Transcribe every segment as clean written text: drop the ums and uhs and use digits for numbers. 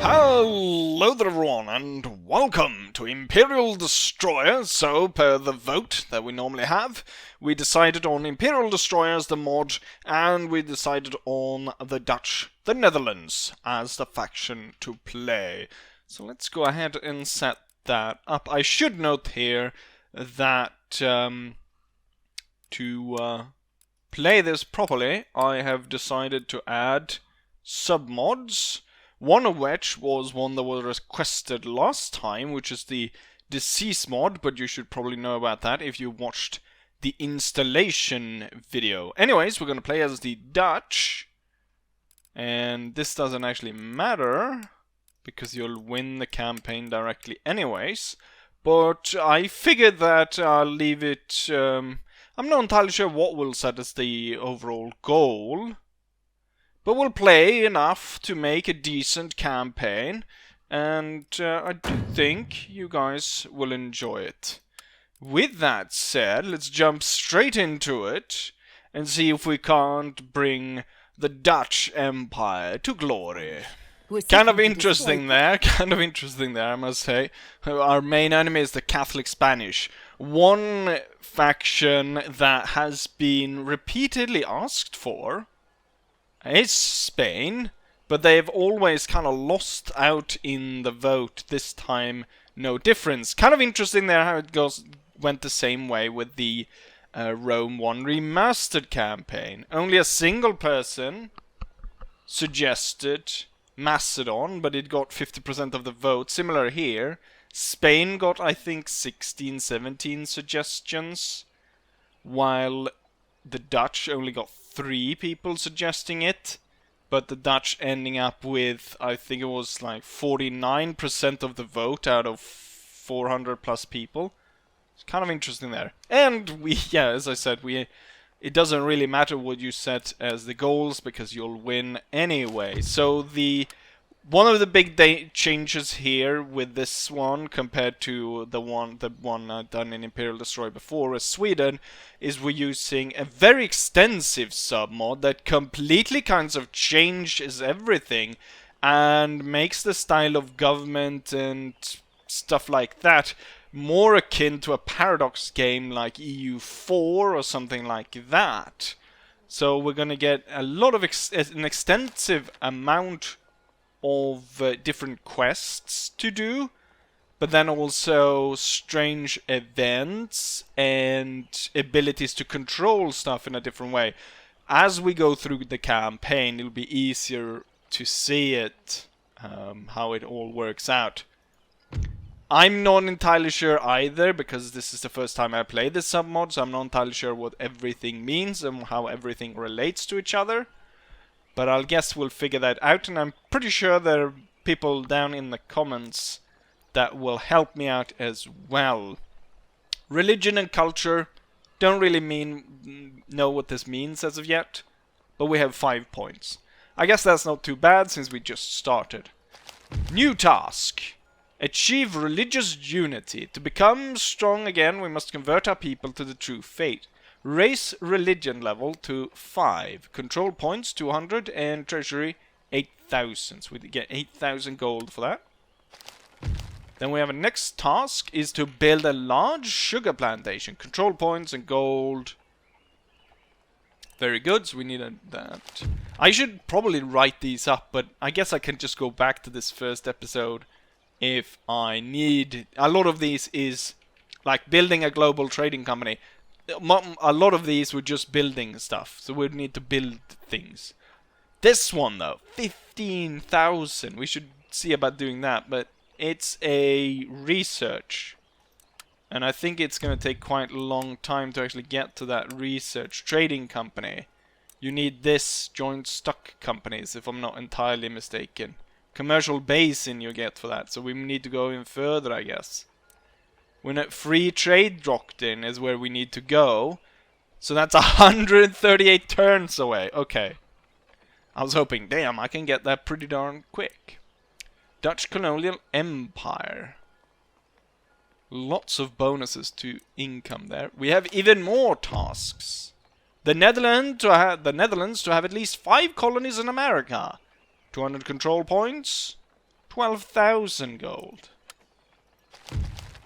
Hello there everyone, and welcome to Imperial Destroyer. So, per the vote that we normally have, we decided on Imperial Destroyer as the mod, and we decided on the Netherlands, as the faction to play. So let's go ahead and set that up. I should note here that to play this properly, I have decided to add submods. One of which was one that was requested last time, which is the Disease mod, but you should probably know about that if you watched the installation video. Anyways, we're going to play as the Dutch, and this doesn't actually matter, because you'll win the campaign directly anyways, but I figured that I'll leave it, I'm not entirely sure what we'll set as the overall goal. But we'll play enough to make a decent campaign, and I do think you guys will enjoy it. With that said, let's jump straight into it and see if we can't bring the Dutch Empire to glory. Kind of interesting there, I must say. Our main enemy is the Catholic Spanish. One faction that has been repeatedly asked for is Spain, but they've always kind of lost out in the vote. This time, no difference. Kind of interesting there how it went the same way with the Rome 1 Remastered campaign. Only a single person suggested Macedon, but it got 50% of the vote. Similar here. Spain got, I think, 16, 17 suggestions, while the Dutch only got 3 people suggesting it, but the Dutch ending up with, I think it was like 49% of the vote out of 400 plus people. It's kind of interesting there. And as I said, it doesn't really matter what you set as the goals, because you'll win anyway. So one of the big changes here with this one compared to the one done in Imperial Destroy before as Sweden is we're using a very extensive submod that completely kinds of changes everything and makes the style of government and stuff like that more akin to a Paradox game like EU4 or something like that. So we're gonna get a lot of an extensive amount of different quests to do, but then also strange events and abilities to control stuff in a different way. As we go through the campaign, it'll be easier to see it, how it all works out. I'm not entirely sure either, because this is the first time I play this submod, so I'm not entirely sure what everything means and how everything relates to each other. But I'll guess we'll figure that out, and I'm pretty sure there are people down in the comments that will help me out as well. Religion and culture, don't really know what this means as of yet, but we have 5 points. I guess that's not too bad since we just started. New task. Achieve religious unity. To become strong again, we must convert our people to the true faith. Raise religion level to 5. Control points 200 and treasury 8,000. So we get 8,000 gold for that. Then we have a next task is to build a large sugar plantation. Control points and gold. Very good, so we need that. I should probably write these up, but I guess I can just go back to this first episode if I need. A lot of these is like building a global trading company. A lot of these were just building stuff, so we'd need to build things. This one though, 15,000. We should see about doing that, but it's a research, and I think it's going to take quite a long time to actually get to that research trading company. You need this joint stock companies, if I'm not entirely mistaken. Commercial basin you get for that, so we need to go in further, I guess. When a free trade doctrine is where we need to go. So that's 138 turns away. Okay. I was hoping, damn, I can get that pretty darn quick. Dutch Colonial Empire. Lots of bonuses to income there. We have even more tasks. The Netherlands to have at least 5 colonies in America. 200 control points. 12,000 gold.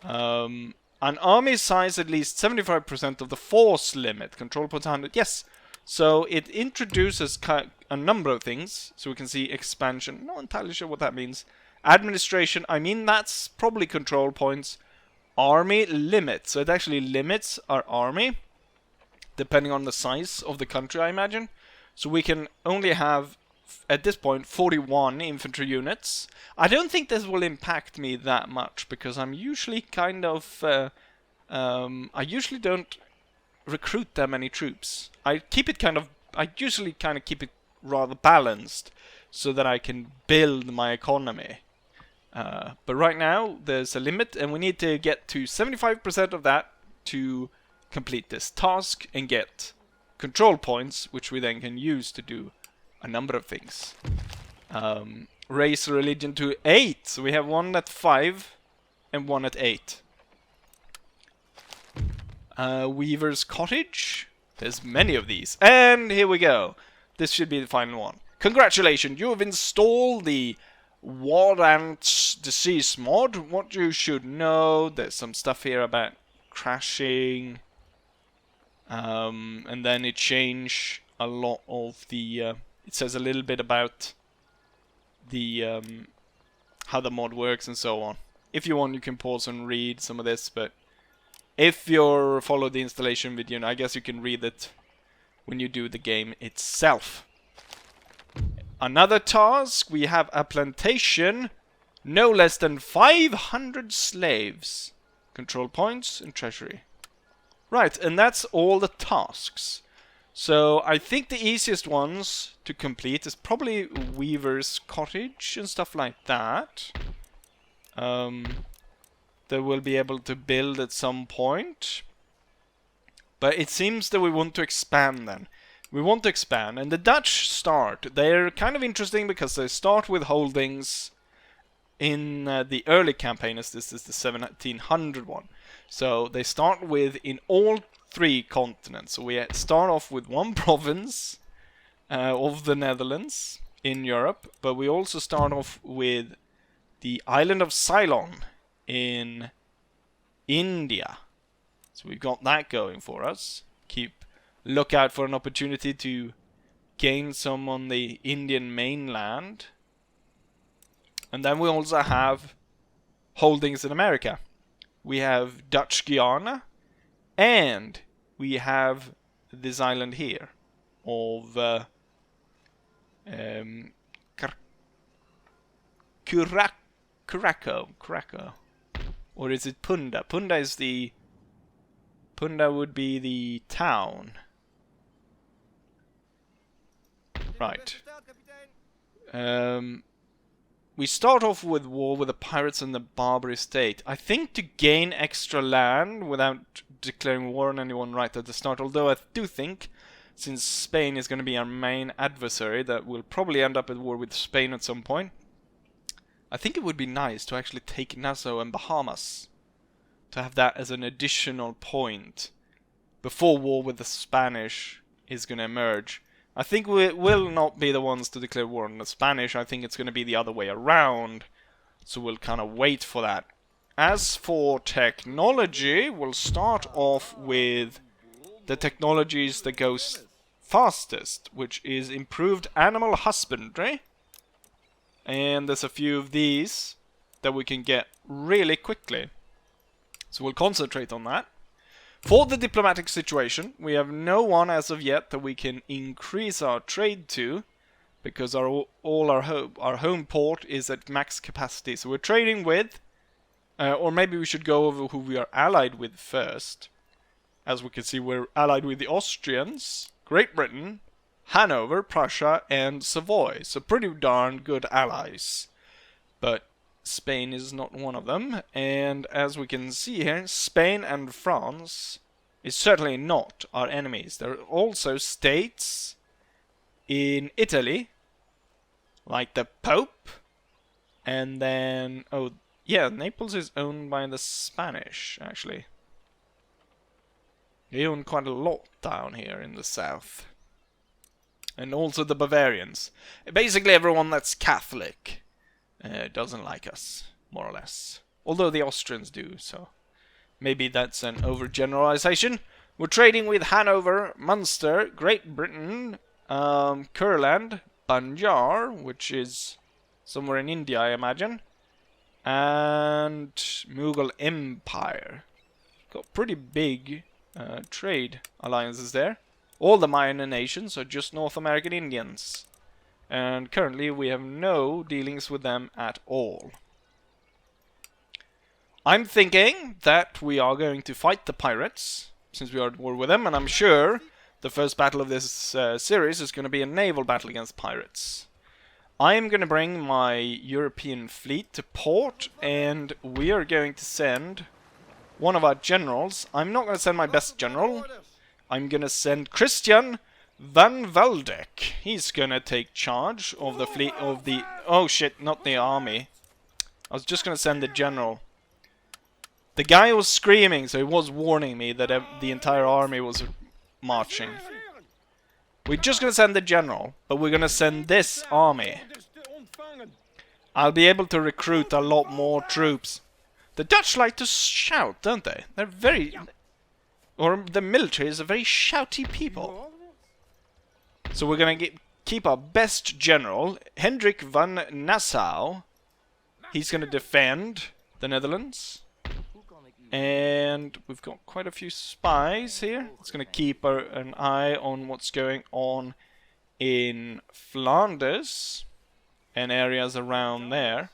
An army size at least 75% of the force limit. Control points 100. Yes. So it introduces a number of things. So we can see expansion. Not entirely sure what that means. Administration. I mean, that's probably control points. Army limit. So it actually limits our army, depending on the size of the country, I imagine. So we can only have, at this point, 41 infantry units. I don't think this will impact me that much, because I'm usually kind of... I usually don't recruit that many troops. I usually kind of keep it rather balanced, so that I can build my economy. But right now, there's a limit, and we need to get to 75% of that to complete this task and get control points, which we then can use to do a number of things. Raise religion to 8. So we have one at 5 and one at 8. Weaver's Cottage. There's many of these. And here we go. This should be the final one. Congratulations, you have installed the War Ants Disease mod. What you should know, there's some stuff here about crashing. And then it changed a lot of the... it says a little bit about the how the mod works and so on. If you want, you can pause and read some of this, but if you follow the installation video, I guess you can read it when you do the game itself. Another task, we have a plantation, no less than 500 slaves, control points, and treasury. Right, and that's all the tasks. So I think the easiest ones to complete is probably Weaver's Cottage and stuff like that. That we'll be able to build at some point. But it seems that we want to expand then. We want to expand, and the Dutch start. They're kind of interesting because they start with holdings in the early campaign, as this is the 1700 one. So they start with in all 3 continents. So we start off with one province of the Netherlands in Europe, but we also start off with the island of Ceylon in India. So we've got that going for us. Look out for an opportunity to gain some on the Indian mainland. And then we also have holdings in America. We have Dutch Guiana, and we have this island here of Curaçao. Or is it Punda? Punda would be the town. Right. We start off with war with the pirates and the Barbary state. I think to gain extra land without declaring war on anyone right at the start. Although I do think, since Spain is going to be our main adversary, that we'll probably end up at war with Spain at some point. I think it would be nice to actually take Nassau and Bahamas. To have that as an additional point before war with the Spanish is going to emerge. I think we will not be the ones to declare war on the Spanish. I think it's going to be the other way around. So we'll kind of wait for that. As for technology, we'll start off with the technologies that goes fastest, which is improved animal husbandry. And there's a few of these that we can get really quickly. So we'll concentrate on that. For the diplomatic situation, we have no one as of yet that we can increase our trade to, because our home port is at max capacity. So we're trading with, or maybe we should go over who we are allied with first. As we can see, we're allied with the Austrians, Great Britain, Hanover, Prussia, and Savoy. So pretty darn good allies. But Spain is not one of them, and as we can see here, Spain and France is certainly not our enemies. There are also states in Italy, like the Pope, and then, oh yeah, Naples is owned by the Spanish, actually. They own quite a lot down here in the south. And also the Bavarians. Basically everyone that's Catholic. doesn't like us, more or less. Although the Austrians do, so maybe that's an overgeneralization. We're trading with Hanover, Munster, Great Britain, Kurland, Banjar, which is somewhere in India, I imagine, and Mughal Empire. Got pretty big trade alliances there. All the minor nations are just North American Indians. And currently we have no dealings with them at all. I'm thinking that we are going to fight the pirates, since we are at war with them, and I'm sure the first battle of this series is going to be a naval battle against pirates. I'm going to bring my European fleet to port, and we are going to send one of our generals. I'm not going to send my best general. I'm going to send Christian Van Veldeck. He's going to take charge of the fleet of the... Oh shit, not the army. I was just going to send the general. The guy was screaming, so he was warning me that the entire army was marching. We're just going to send the general, but we're going to send this army. I'll be able to recruit a lot more troops. The Dutch like to shout, don't they? They're very... Or the military is a very shouty people. So we're going to keep our best general, Hendrik van Nassau. He's going to defend the Netherlands. And we've got quite a few spies here. It's going to keep an eye on what's going on in Flanders and areas around there.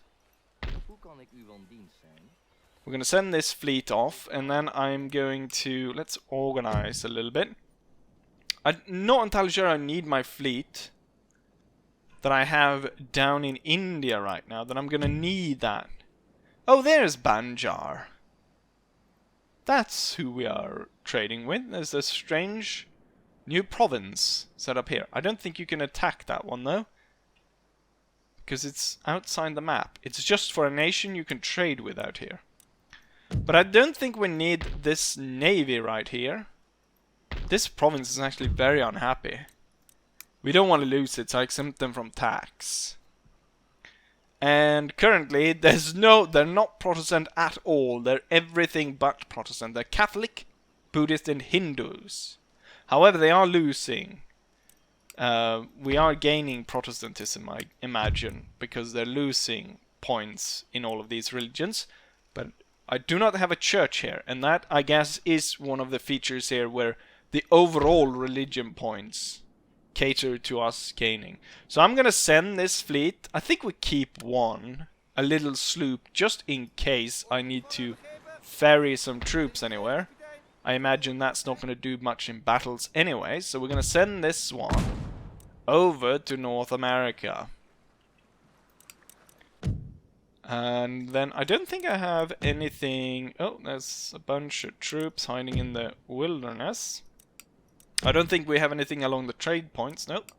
We're going to send this fleet off, and then I'm going to... Let's organize a little bit. I'm not entirely sure I need my fleet that I have down in India right now, that I'm going to need that. Oh, there's Banjar. That's who we are trading with. There's a strange new province set up here. I don't think you can attack that one, though, because it's outside the map. It's just for a nation you can trade with out here. But I don't think we need this navy right here. This province is actually very unhappy. We don't want to lose it, so I exempt them from tax. And currently, they're not Protestant at all. They're everything but Protestant. They're Catholic, Buddhist, and Hindus. However, they are losing. We are gaining Protestantism, I imagine, because they're losing points in all of these religions. But I do not have a church here, and that, I guess, is one of the features here where the overall religion points cater to us gaining. So I'm gonna send this fleet. I think we keep one, a little sloop, just in case I need to ferry some troops anywhere. I imagine that's not gonna do much in battles anyway, so we're gonna send this one over to North America. And then I don't think I have anything... Oh, there's a bunch of troops hiding in the wilderness. I don't think we have anything along the trade points, nope.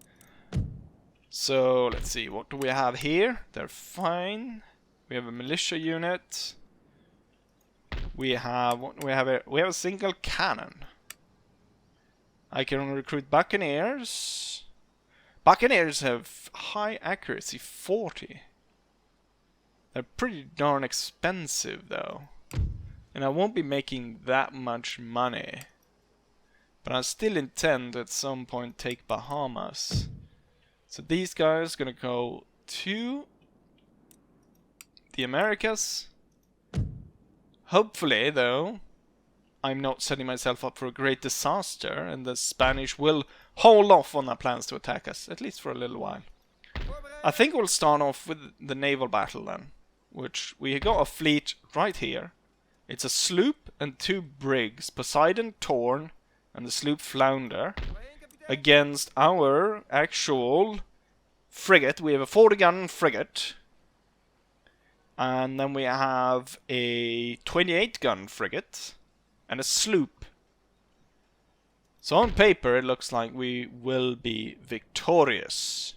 So, let's see, what do we have here? They're fine. We have a militia unit. We have, what do we have here? We have a single cannon. I can recruit buccaneers. Buccaneers have high accuracy, 40. They're pretty darn expensive, though. And I won't be making that much money. But I still intend to at some point take Bahamas. So these guys are gonna go to the Americas. Hopefully, though, I'm not setting myself up for a great disaster, and the Spanish will hold off on their plans to attack us, at least for a little while. I think we'll start off with the naval battle then, which we got a fleet right here. It's a sloop and 2 brigs, Poseidon, Torn, and the sloop Flounder, against our actual frigate. We have a 40-gun frigate, and then we have a 28-gun frigate and a sloop. So on paper it looks like we will be victorious.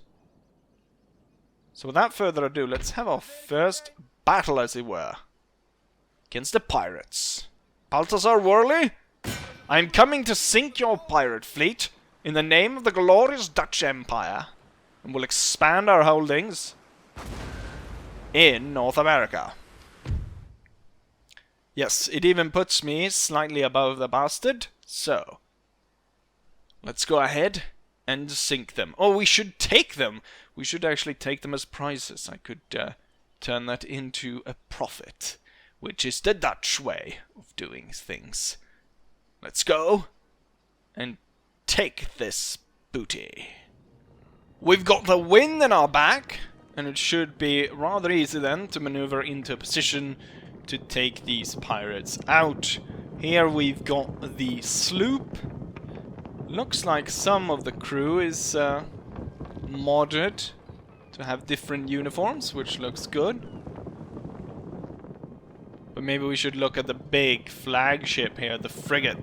So without further ado, let's have our first battle, as it were, against the pirates. Balthazar Worley, I am coming to sink your pirate fleet in the name of the glorious Dutch Empire, and will expand our holdings. in North America. Yes, it even puts me slightly above the bastard, so let's go ahead and sink them. Oh, we should take them! We should actually take them as prizes. I could turn that into a profit, which is the Dutch way of doing things. Let's go and take this booty. We've got the wind in our back, and it should be rather easy then to maneuver into a position to take these pirates out. Here we've got the sloop. Looks like some of the crew is modded to have different uniforms, which looks good. But maybe we should look at the big flagship here, the frigate.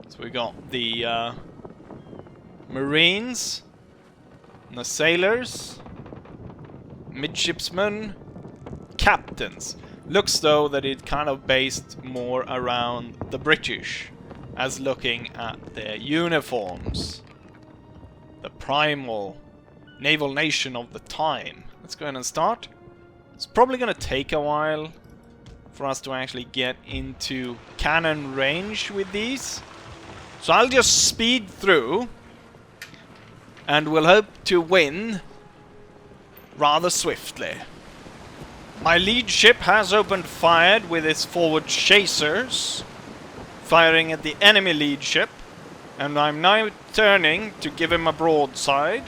So we got the Marines, and the sailors, midshipsmen, captains. Looks though that it kind of based more around the British, as looking at their uniforms. The primal naval nation of the time. Let's go ahead and start. It's probably gonna take a while for us to actually get into cannon range with these. So I'll just speed through, and we'll hope to win rather swiftly. My lead ship has opened fire with its forward chasers, firing at the enemy lead ship, and I'm now turning to give him a broadside.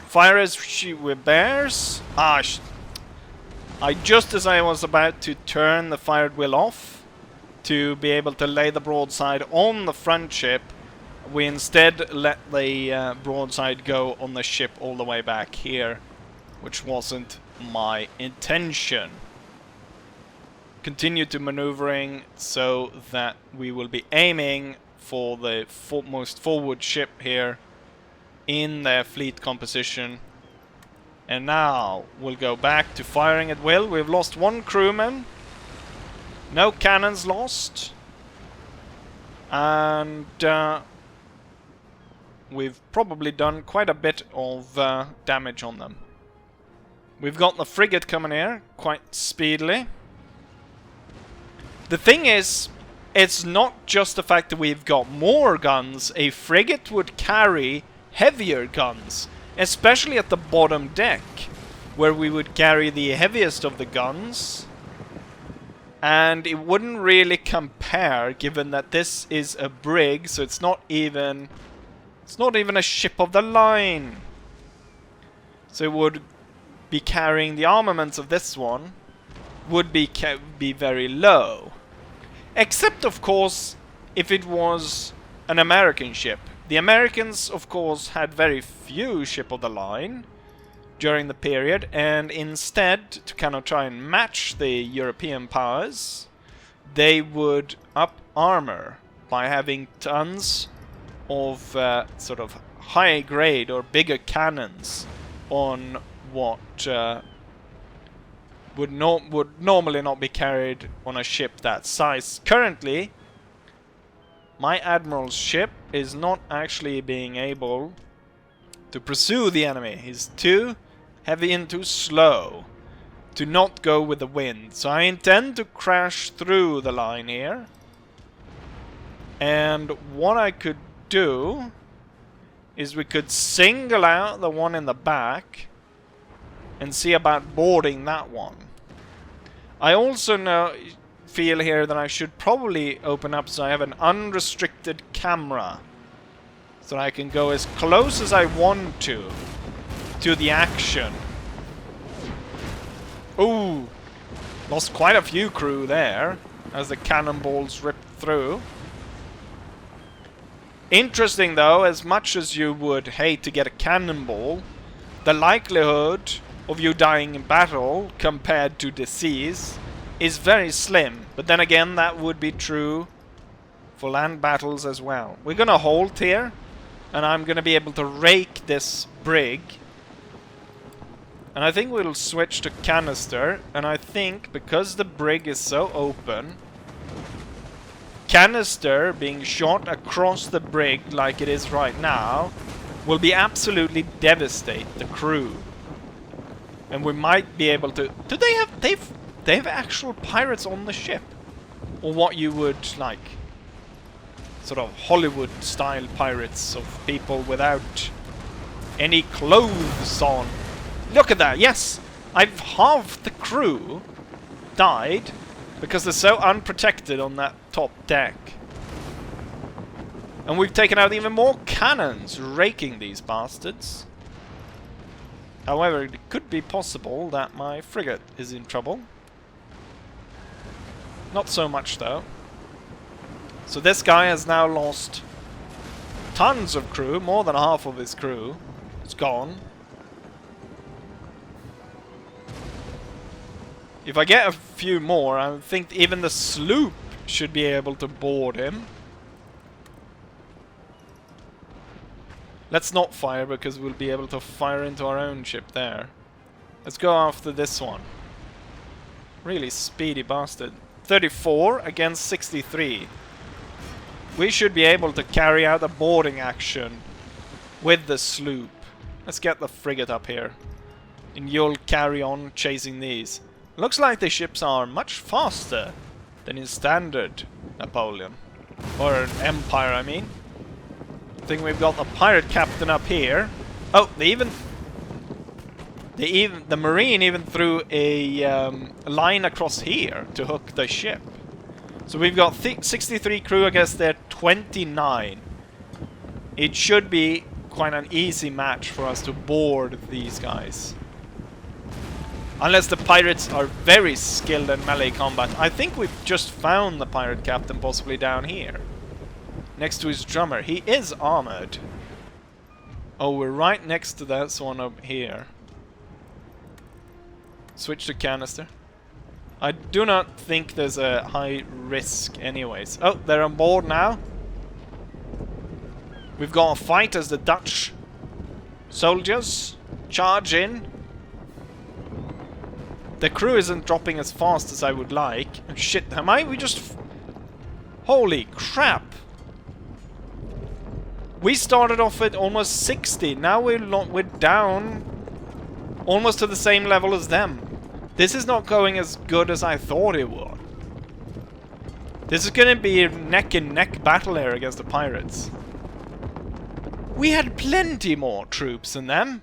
Fire as she bears. Just as I was about to turn the fired wheel off to be able to lay the broadside on the front ship, we instead let the broadside go on the ship all the way back here, which wasn't my intention. Continue to maneuvering so that we will be aiming for the most forward ship here in their fleet composition. And now we'll go back to firing at will. We've lost one crewman, no cannons lost, and we've probably done quite a bit of damage on them. We've got the frigate coming here quite speedily. The thing is, it's not just the fact that we've got more guns. A frigate would carry heavier guns, especially at the bottom deck, where we would carry the heaviest of the guns. And it wouldn't really compare, given that this is a brig, so it's not even a ship of the line. So it would be carrying the armaments of this one would be very low. Except, of course, if it was an American ship. The Americans, of course, had very few ship of the line during the period, and instead, to kind of try and match the European powers, they would up armor by having tons of sort of high grade or bigger cannons on what would normally not be carried on a ship that size. Currently, my admiral's ship is not actually being able to pursue the enemy. He's too heavy and too slow to not go with the wind. So I intend to crash through the line here. And what I could do is we could single out the one in the back and see about boarding that one. I also feel here that I should probably open up so I have an unrestricted camera, so I can go as close as I want to the action. Ooh, lost quite a few crew there as the cannonballs ripped through. Interesting though, as much as you would hate to get a cannonball, the likelihood of you dying in battle compared to disease is very slim. But then again, that would be true for land battles as well. We're gonna hold here, and I'm gonna be able to rake this brig. And I think we'll switch to canister, and I think because the brig is so open, canister being shot across the brig like it is right now will be absolutely devastate the crew. And we might be able to... Do they have... They have actual pirates on the ship? Or what you would, like... sort of Hollywood-style pirates of people without any clothes on. Look at that, yes! I've half the crew died because they're so unprotected on that top deck. And we've taken out even more cannons, raking these bastards. However, it could be possible that my frigate is in trouble. Not so much, though. So this guy has now lost tons of crew, more than half of his crew. It's gone. If I get a few more, I think even the sloop should be able to board him. Let's not fire, because we'll be able to fire into our own ship there. Let's go after this one. Really speedy bastard. 34 against 63. We should be able to carry out a boarding action with the sloop. Let's get the frigate up here. And you'll carry on chasing these. Looks like the ships are much faster than in standard Napoleon. Or Empire, I mean. I think we've got the pirate captain up here. Oh, the Marine even threw a line across here to hook the ship. So we've got 63 crew against their 29. It should be quite an easy match for us to board these guys. Unless the pirates are very skilled in melee combat. I think we've just found the pirate captain possibly down here. Next to his drummer. He is armored. Oh, we're right next to this one up here. Switch to canister. I do not think there's a high risk anyways. Oh, they're on board now. We've got a fight as the Dutch soldiers charge in. The crew isn't dropping as fast as I would like. Oh, shit, am I? We just... Holy crap! We started off at almost 60. Now we're down almost to the same level as them. This is not going as good as I thought it would. This is going to be a neck-and-neck battle here against the pirates. We had plenty more troops than them.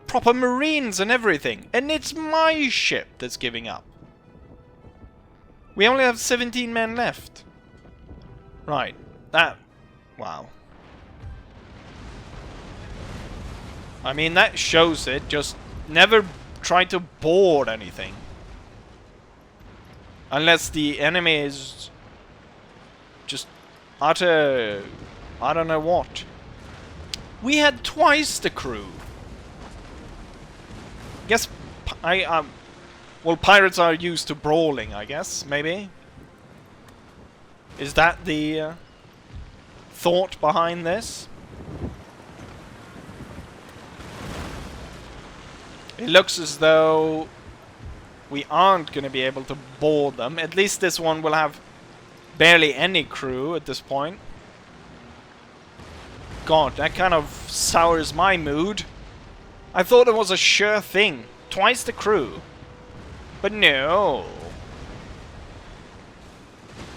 Proper marines and everything. And it's my ship that's giving up. We only have 17 men left. Right. That... Wow. I mean, that shows it. Just never try to board anything. Unless the enemy is just utter... I don't know what. We had twice the crew. Guess... well, pirates are used to brawling, I guess. Maybe. Is that the... thought behind this? It looks as though we aren't going to be able to board them. At least this one will have barely any crew at this point. God, that kind of sours my mood. I thought it was a sure thing. Twice the crew. But no.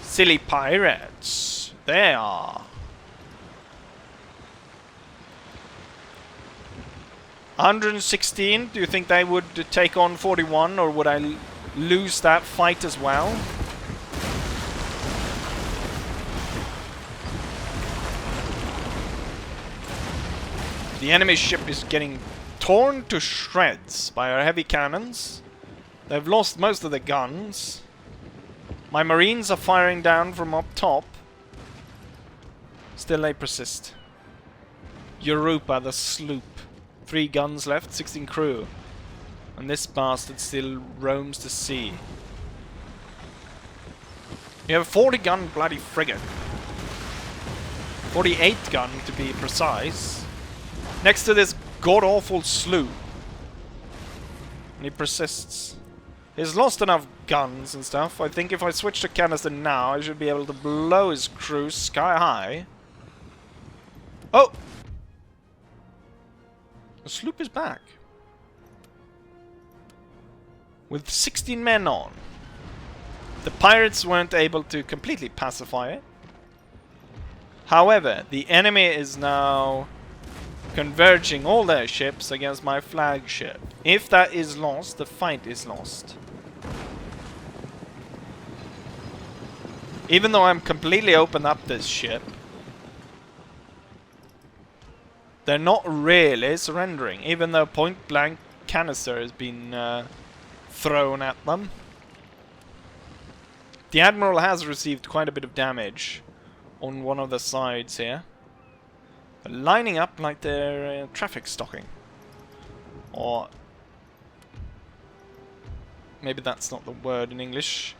Silly pirates. They are. 116, do you think they would take on 41, or would I lose that fight as well? The enemy ship is getting torn to shreds by our heavy cannons. They've lost most of the guns. My marines are firing down from up top. Still they persist. Europa, the sloop. 3 guns left, 16 crew. And this bastard still roams the sea. You have a 40 gun bloody frigate. 48 gun to be precise. Next to this god-awful sloop. And he persists. He's lost enough guns and stuff. I think if I switch to canister now, I should be able to blow his crew sky high. Oh! The sloop is back. with 16 men on. The pirates weren't able to completely pacify it. However, the enemy is now converging all their ships against my flagship. If that is lost, the fight is lost. Even though I'm completely opened up this ship, they're not really surrendering, even though point-blank canister has been thrown at them. The Admiral has received quite a bit of damage on one of the sides here. They're lining up like they're traffic stocking. Or maybe that's not the word in English.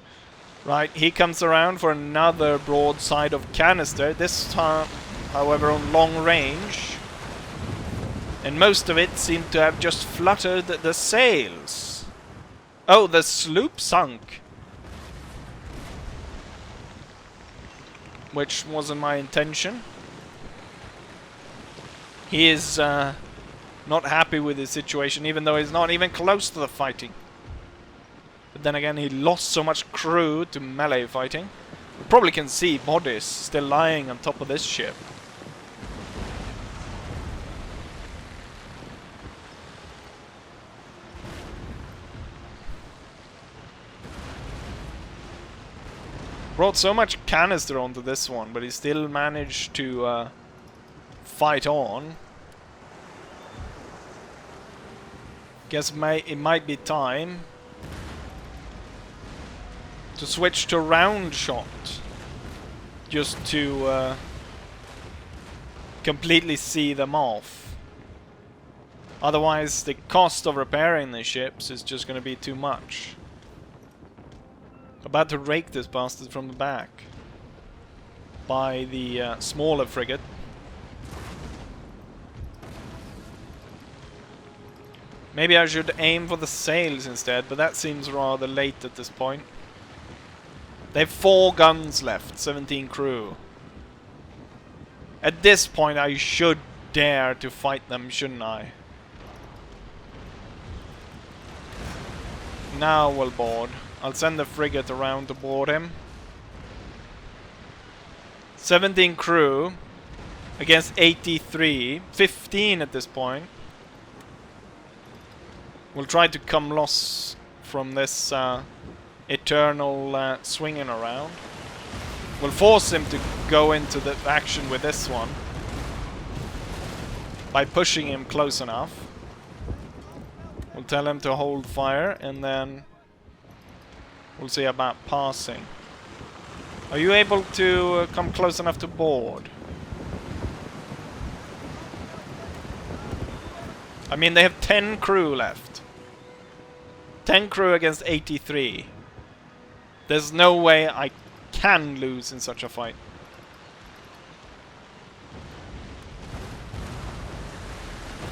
Right, he comes around for another broadside of canister, this time, however, on long range. And most of it seemed to have just fluttered the sails. Oh, the sloop sunk. Which wasn't my intention. He is not happy with his situation, even though he's not even close to the fighting. But then again, he lost so much crew to melee fighting. You probably can see bodies still lying on top of this ship. Brought so much canister onto this one, but he still managed to fight on. Guess it might be time to switch to round shot, just to completely see them off. Otherwise, the cost of repairing the ships is just going to be too much. About to rake this bastard from the back by the smaller frigate. Maybe I should aim for the sails instead, but that seems rather late at this point. They have 4 guns left, 17 crew. At this point I should dare to fight them, shouldn't I? Now we'll board. I'll send the frigate around to board him. 17 crew against 83. 15 at this point. We'll try to come loss from this eternal swinging around. We'll force him to go into the action with this one by pushing him close enough. We'll tell him to hold fire, and then we'll see about passing. Are you able to come close enough to board? I mean, they have 10 crew left. 10 crew against 83. There's no way I can lose in such a fight.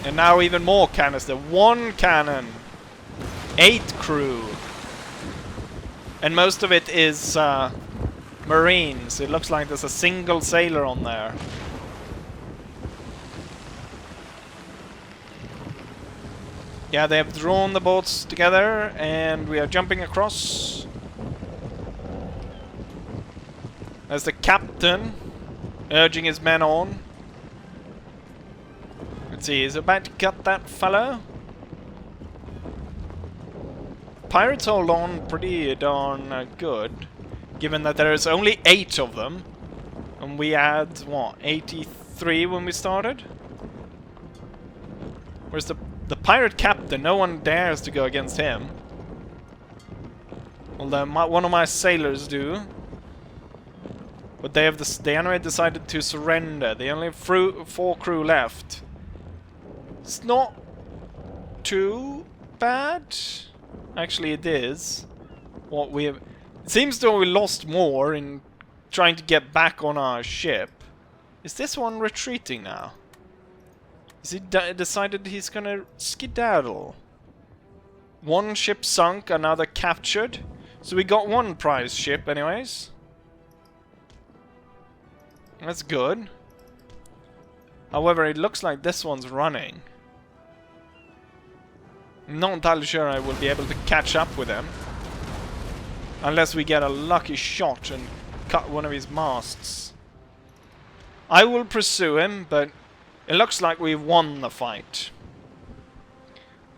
And now even more canister. 1 cannon. 8 crew. And most of it is Marines. It looks like there's a single sailor on there. Yeah, they have drawn the boats together and we are jumping across. There's the captain urging his men on. Let's see, he's about to cut that fellow. Pirates hold on pretty darn good, given that there is only 8 of them. And we had, what, 83 when we started? Where's the pirate captain? No one dares to go against him. Although one of my sailors do. But they have the enemy decided to surrender. They only have 4 crew left. It's not too bad. Actually, it is. What we have. It seems though we lost more in trying to get back on our ship. Is this one retreating now? Is he decided he's gonna skedaddle? 1 ship sunk, another captured. So we got 1 prize ship anyways. That's good. However, it looks like this one's running. Not entirely sure I will be able to catch up with him. Unless we get a lucky shot and cut one of his masts. I will pursue him, but it looks like we've won the fight.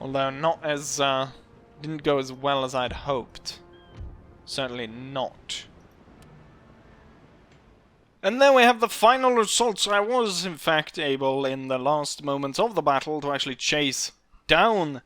Although not as, didn't go as well as I'd hoped. Certainly not. And then we have the final results. I was, in fact, able, in the last moments of the battle, to actually chase down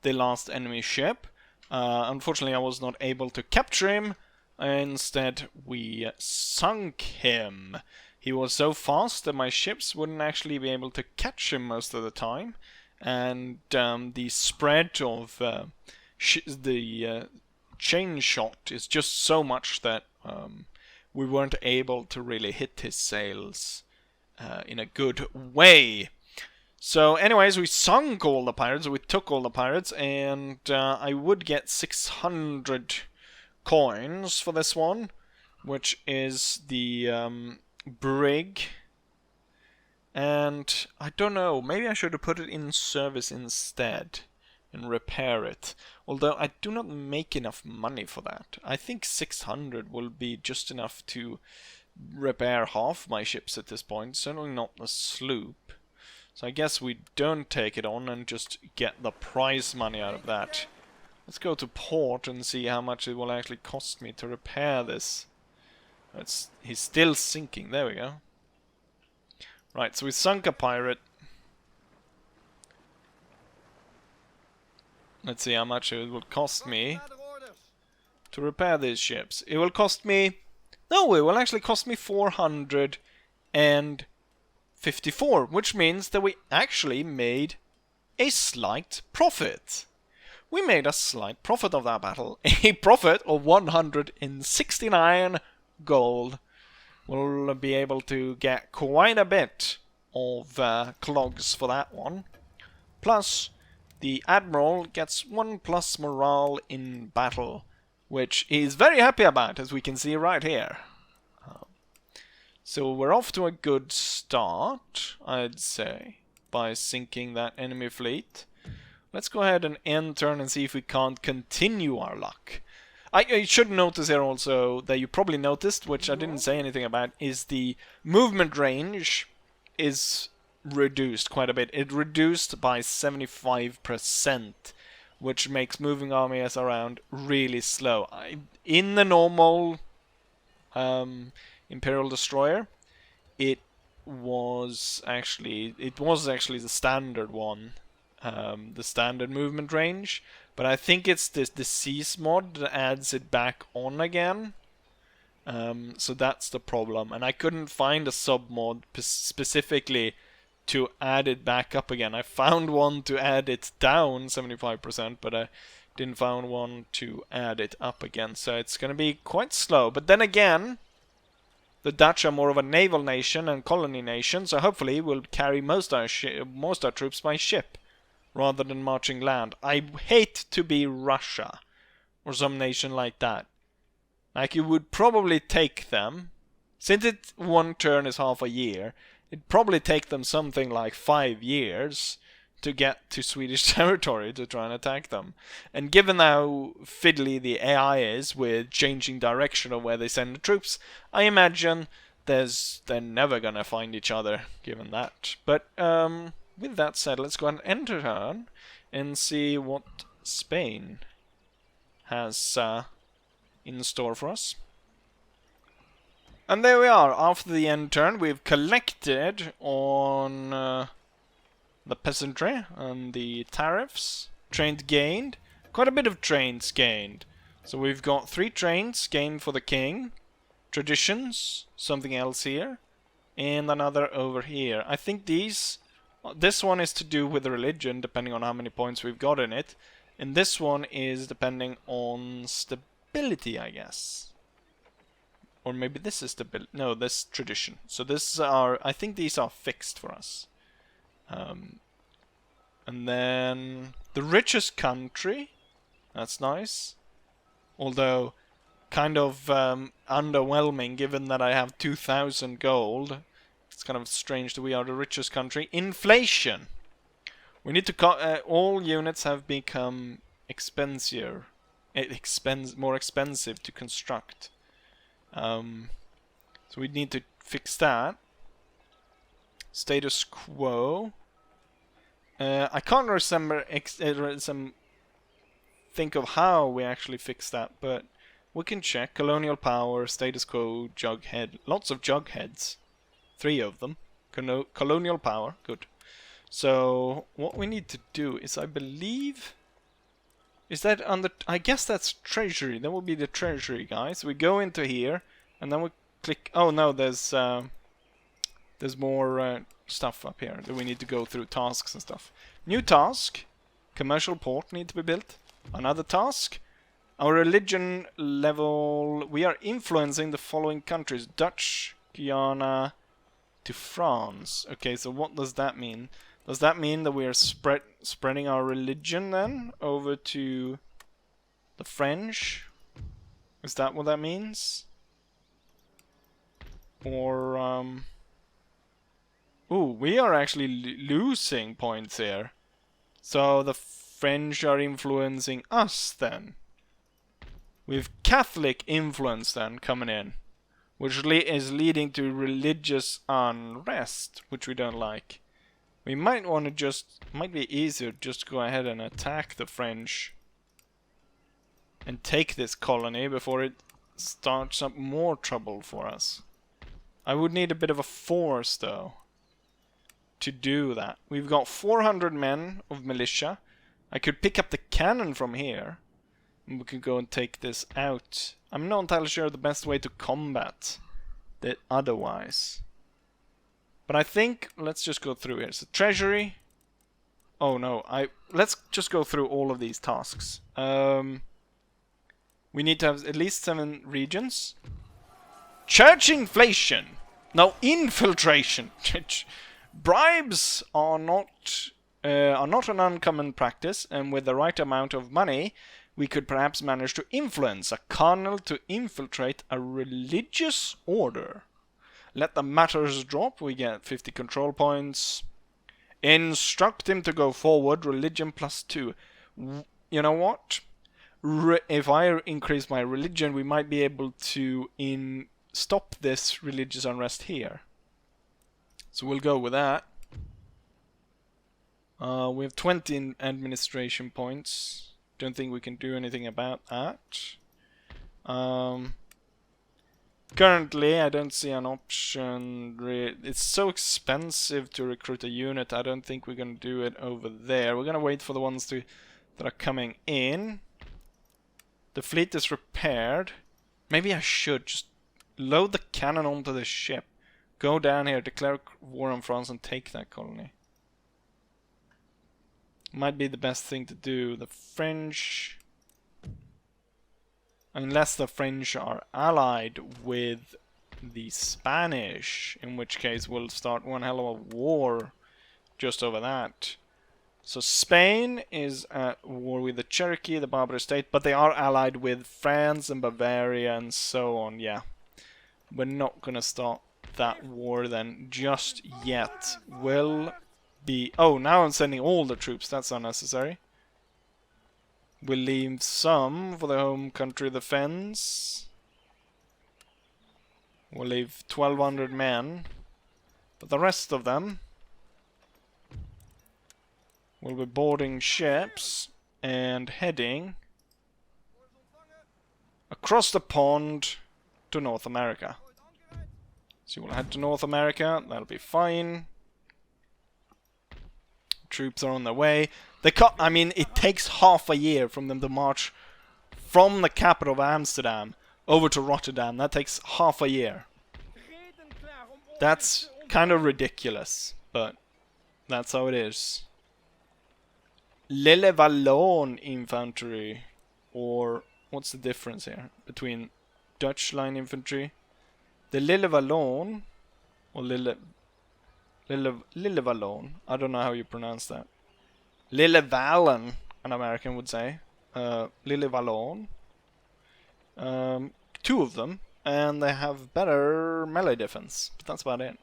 the last enemy ship. Unfortunately, I was not able to capture him. Instead, we sunk him. He was so fast that my ships wouldn't actually be able to catch him most of the time. And the spread of the chain shot is just so much that we weren't able to really hit his sails in a good way. So anyways, we sunk all the pirates, we took all the pirates, and I would get 600 coins for this one, which is the brig. And I don't know, maybe I should have put it in service instead and repair it. Although I do not make enough money for that. I think 600 will be just enough to repair half my ships at this point, certainly not the sloop. So I guess we don't take it on and just get the prize money out of that. Let's go to port and see how much it will actually cost me to repair this. He's still sinking, there we go. Right, so we sunk a pirate. Let's see how much it will cost me to repair these ships. It will cost me... No, it will actually cost me 454, which means that we actually made a slight profit. We made a slight profit of that battle. A profit of 169 gold. We'll be able to get quite a bit of clogs for that one. Plus, the Admiral gets 1+ morale in battle, which he's very happy about, as we can see right here. So we're off to a good start, I'd say, by sinking that enemy fleet. Let's go ahead and end turn and see if we can't continue our luck. I should notice here also that you probably noticed, which I didn't say anything about, is the movement range is reduced quite a bit. It reduced by 75%, which makes moving armies around really slow. In the normal Imperial destroyer, it was actually the standard one, the standard movement range. But I think it's the Seize mod that adds it back on again. So that's the problem. And I couldn't find a sub mod specifically to add it back up again. I found one to add it down 75%, but I didn't find one to add it up again. So it's going to be quite slow. But then again, the Dutch are more of a naval nation and colony nation, so hopefully we'll carry most our troops by ship rather than marching land. I hate to be Russia or some nation like that. Like, it would probably take them, since one turn is half a year, it'd probably take them something like 5 years to get to Swedish territory to try and attack them. And given how fiddly the AI is with changing direction of where they send the troops, I imagine they're never gonna find each other, given that. But with that said, let's go and enter turn and see what Spain has in store for us. And there we are. After the end turn, we've collected on the peasantry and the tariffs. Trains gained. Quite a bit of trains gained. So we've got 3 trains gained for the king. Traditions, something else here. And another over here. I think this one is to do with religion, depending on how many points we've got in it. And this one is depending on stability, I guess. Or maybe this is stability. No, this tradition. So I think these are fixed for us. And then the richest country. That's nice. Although kind of underwhelming, given that I have 2,000 gold. It's kind of strange that we are the richest country. Inflation. We need to all units have become more expensive to construct. So we need to fix that. Status quo. I can't think of how we actually fix that, but we can check. Colonial power, status quo, jughead. Lots of jugheads. 3 of them. Colonial power, good. So what we need to do is, I believe, is that I guess that's treasury. That will be the treasury, guys. We go into here and then we click. Oh no, there's more stuff up here that we need to go through, tasks and stuff. New task, commercial port need to be built. Another task, our religion level. We are influencing the following countries: Dutch, Guyana, to France. Okay, so what does that mean? Does that mean that we are spreading our religion then over to the French? Is that what that means? Or ooh, we are actually losing points here. So the French are influencing us then. We have Catholic influence then coming in, which is leading to religious unrest, which we don't like. We might want to might be easier just to go ahead and attack the French and take this colony before it starts up more trouble for us. I would need a bit of a force though to do that. We've got 400 men of militia. I could pick up the cannon from here and we could go and take this out. I'm not entirely sure the best way to combat it otherwise. But I think let's just go through here. So treasury. Oh no, let's just go through all of these tasks. We need to have at least 7 regions. Church inflation. No, infiltration. Bribes are not an uncommon practice, and with the right amount of money, we could perhaps manage to influence a cardinal to infiltrate a religious order. Let the matters drop, we get 50 control points. Instruct him to go forward, religion +2. You know what? If I increase my religion, we might be able to stop this religious unrest here. So we'll go with that. We have 20 administration points. Don't think we can do anything about that. Currently, I don't see an option. It's so expensive to recruit a unit. I don't think we're going to do it over there. We're going to wait for the ones that are coming in. The fleet is repaired. Maybe I should just load the cannon onto the ship. Go down here, declare war on France and take that colony. Might be the best thing to do. The French... Unless the French are allied with the Spanish, in which case we'll start one hell of a war just over that. So Spain is at war with the Cherokee, the Barbary state, but they are allied with France and Bavaria and so on, yeah. We're not gonna start that war then just yet. Will be... Oh, now I'm sending all the troops, that's unnecessary. We'll leave some for the home country defense. We'll leave 1,200 men. But the rest of them will be boarding ships and heading across the pond to North America. So we'll head to North America, that'll be fine. Troops are on their way. I mean, it takes half a year from them to march from the capital of Amsterdam over to Rotterdam. That takes half a year. That's kind of ridiculous, but that's how it is. Lille Wallon infantry, or what's the difference here between Dutch line infantry? The Lille Wallon, or Lille Wallon, I don't know how you pronounce that. Lille Wallon, an American would say. Lille Wallon. 2 of them, and they have better melee defense, but that's about it.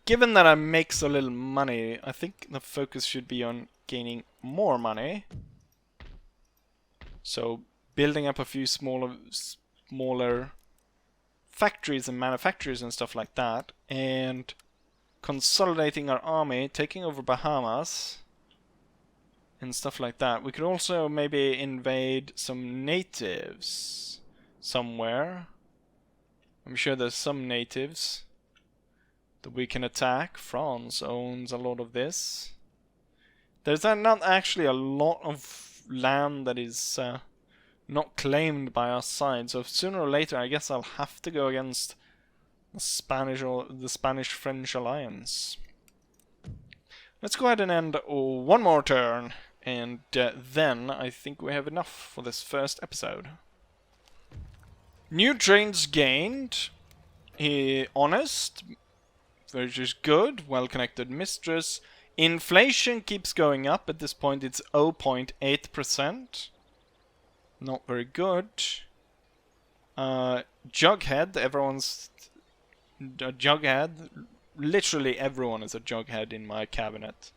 given that I make so little money, I think the focus should be on gaining more money. So building up a few smaller factories and manufacturers and stuff like that, and consolidating our army, taking over Bahamas and stuff like that. We could also maybe invade some natives somewhere. I'm sure there's some natives that we can attack. France owns a lot of this. There's not actually a lot of land that is not claimed by our side, so sooner or later I guess I'll have to go against the Spanish-French alliance. Let's go ahead and end one more turn, and then I think we have enough for this first episode. New trains gained. Honest, which is good. Well-connected mistress. Inflation keeps going up. At this point it's 0.8%. Not very good. Jughead, everyone's a Jughead. Literally everyone is a Jughead in my cabinet.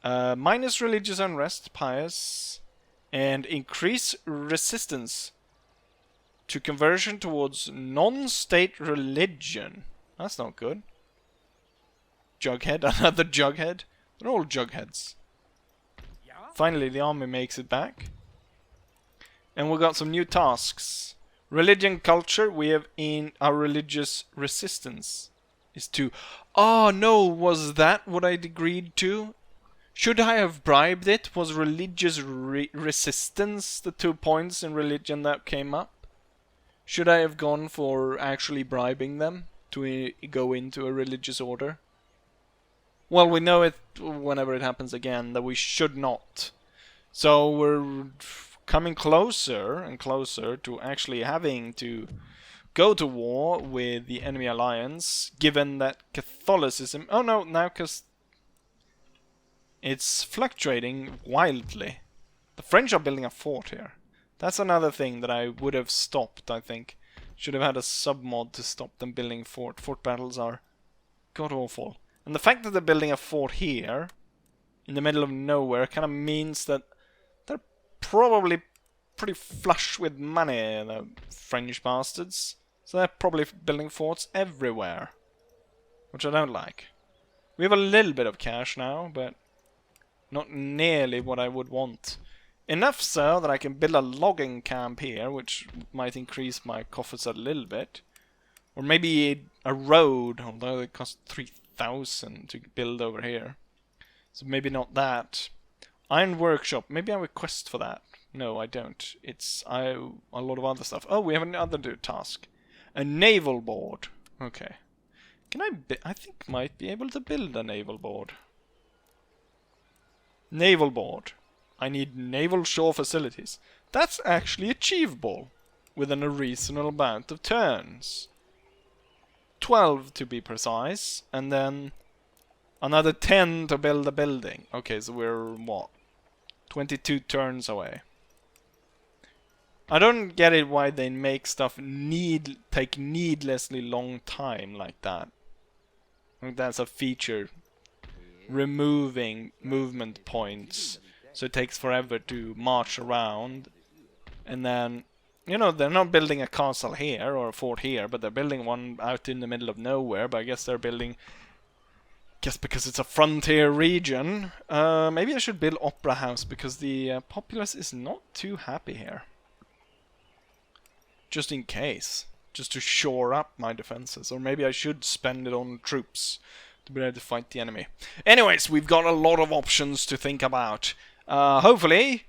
Minus religious unrest, pious, and increase resistance to conversion towards non-state religion. That's not good. Jughead, another Jughead. They're all Jugheads. Finally, the army makes it back. And we got some new tasks. Religion culture, we have in our religious resistance is 2. Oh no, was that what I agreed to? Should I have bribed it? Was religious resistance the 2 points in religion that came up? Should I have gone for actually bribing them to go into a religious order? Well, we know it whenever it happens again that we should not. So we're coming closer and closer to actually having to go to war with the enemy alliance, given that Catholicism... Oh no, now because it's fluctuating wildly. The French are building a fort here. That's another thing that I would have stopped, I think. Should have had a sub-mod to stop them building fort. Fort battles are god-awful. And the fact that they're building a fort here, in the middle of nowhere, kind of means that they're probably pretty flush with money, the French bastards. So they're probably building forts everywhere. Which I don't like. We have a little bit of cash now, but not nearly what I would want. Enough so that I can build a logging camp here, which might increase my coffers a little bit. Or maybe a road, although it costs 3,000 to build over here. So maybe not that. Iron workshop, maybe I request for that. No, I don't. It's a lot of other stuff. Oh, we have another task. A naval board. Okay. Can I think might be able to build a naval board. Naval board. I need naval shore facilities. That's actually achievable within a reasonable amount of turns. 12 to be precise, and then another 10 to build a building. Okay, so we're what? 22 turns away. I don't get it why they make stuff take needlessly long time like that. I think that's a feature. Removing movement points, so it takes forever to march around. And then, you know, they're not building a castle here or a fort here, but they're building one out in the middle of nowhere. But I guess they're building just because it's a frontier region. Maybe I should build Opera House because the populace is not too happy here. Just in case. Just to shore up my defenses. Or maybe I should spend it on troops to be able to fight the enemy. Anyways, we've got a lot of options to think about. Hopefully,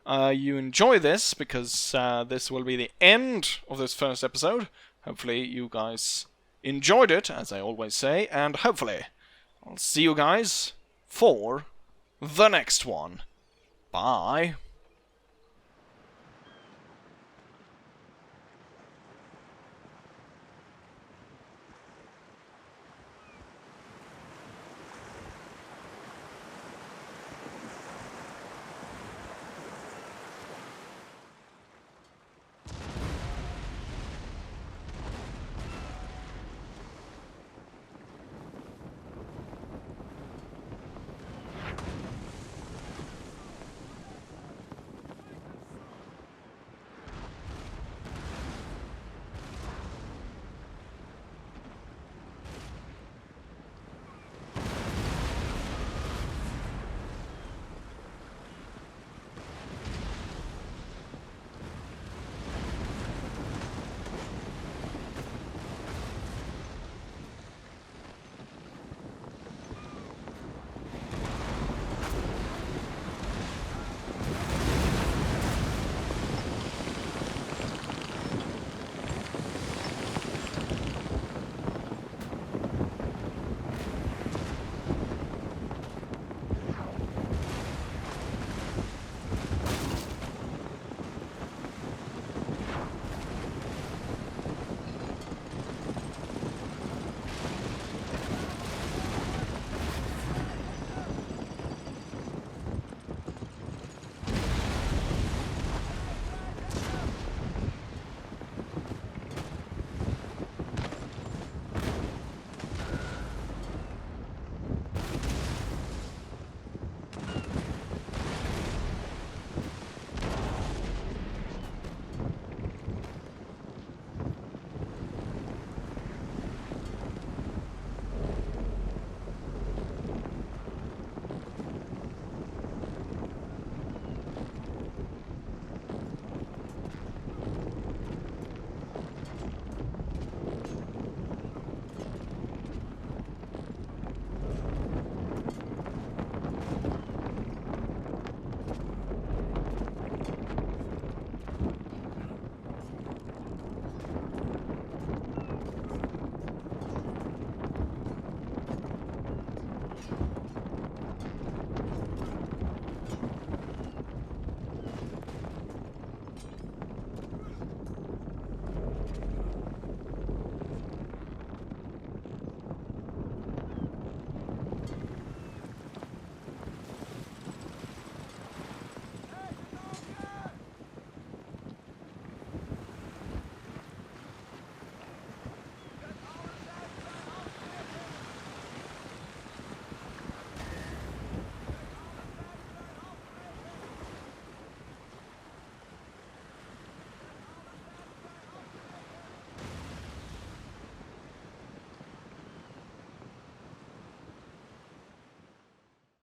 you enjoy this, because this will be the end of this first episode. Hopefully, you guys enjoyed it, as I always say, and hopefully, I'll see you guys for the next one. Bye.